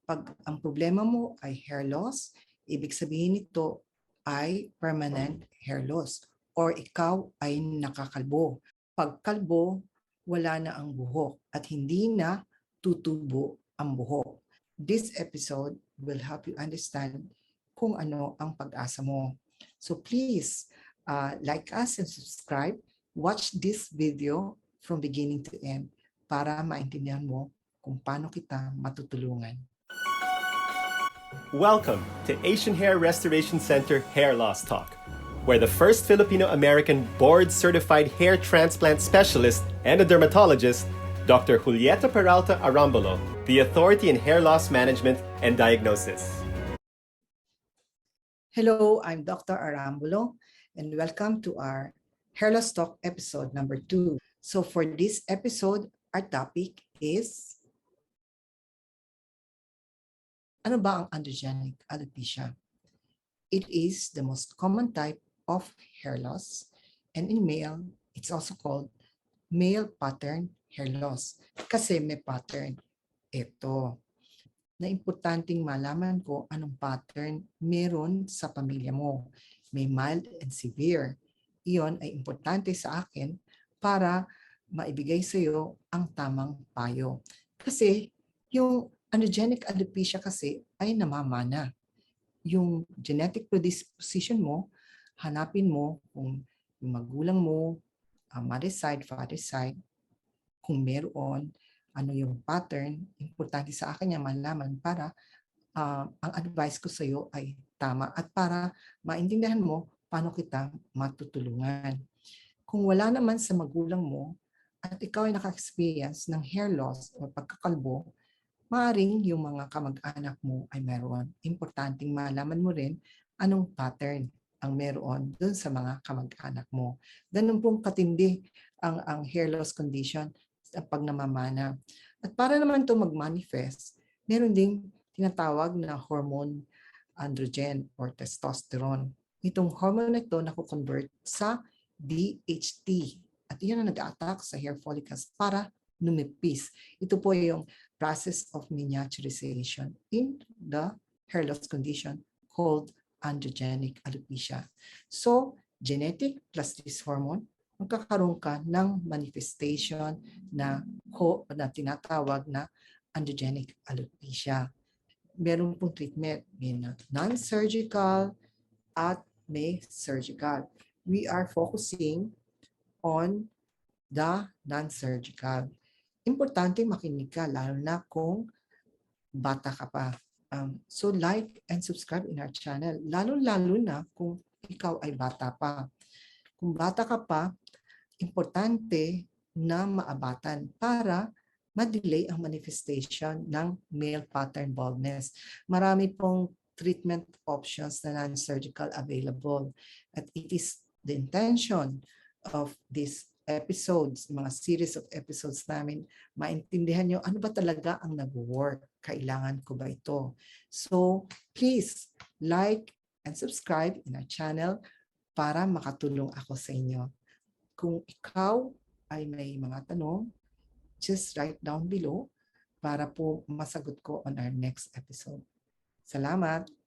Pag ang problema mo ay hair loss, ibig sabihin nito ay permanent hair loss or ikaw ay nakakalbo. Pag kalbo, wala na ang buhok at hindi na tutubo ang buhok. This episode will help you understand kung ano ang pag-asa mo. So please like us and subscribe. Watch this video from beginning to end para maintindihan mo kung paano kita matutulungan. Welcome to Asian Hair Restoration Center Hair Loss Talk, where the first Filipino-American board-certified hair transplant specialist and a dermatologist, Dr. Arambulo, the authority in hair loss management and diagnosis. Hello, I'm Dr. Arambulo, and welcome to our Hair Loss Talk episode number 2. So for this episode, our topic is, ano ba ang androgenic alopecia? It is the most common type of hair loss, and in male, it's also called male pattern hair loss kasi may pattern. Ito, na importanteng malaman ko anong pattern meron sa pamilya mo. May mild and severe. Iyon ay importante sa akin para maibigay sa iyo ang tamang payo. Kasi yung androgenic alopecia kasi ay namamana. Yung genetic predisposition mo, hanapin mo kung yung magulang mo, mother side, father side, kung meron, ano yung pattern, importante sa akin yung malaman para ang advice ko sa iyo ay tama at para maintindihan mo paano kita matutulungan. Kung wala naman sa magulang mo at ikaw ay naka-experience ng hair loss o pagkakalbo, maaaring yung mga kamag-anak mo ay meron. Importanteng malaman mo rin anong pattern ang meron dun sa mga kamag-anak mo. Ganun pong katindi ang hair loss condition pag namamana. At para naman ito mag-manifest, meron ding tinatawag na hormone androgen or testosterone. Itong hormone na ito naku-convert sa DHT. At iyon ang nag-a-attack sa hair follicles para numipis. Ito po yung process of miniaturization in the hair loss condition called androgenic alopecia. So, genetic plus this hormone, magkakaroon ka ng manifestation na tinatawag na androgenic alopecia. Meron pong treatment, may non-surgical at may surgical. We are focusing on the non-surgical. Importante makinig ka, lalo na kung bata ka pa. So like and subscribe in our channel, lalo-lalo na kung ikaw ay bata pa. Kung bata ka pa, importante na maabatan para ma-delay ang manifestation ng male pattern baldness. Marami pong treatment options na non-surgical available. At it is the intention of these episodes, mga series of episodes namin, maintindihan nyo ano ba talaga ang nag-work. Kailangan ko ba ito? So please like and subscribe in our channel para makatulong ako sa inyo. Kung ikaw ay may mga tanong, just write down below para po masagot ko on our next episode. Salamat!